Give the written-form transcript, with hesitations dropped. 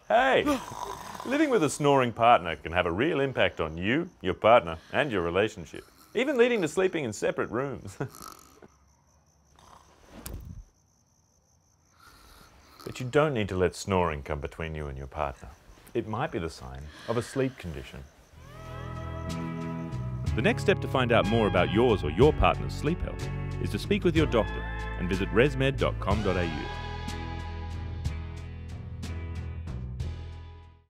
Hey, living with a snoring partner can have a real impact on you, your partner, and your relationship, even leading to sleeping in separate rooms. But you don't need to let snoring come between you and your partner. It might be the sign of a sleep condition. The next step to find out more about yours or your partner's sleep health is to speak with your doctor and visit resmed.com.au.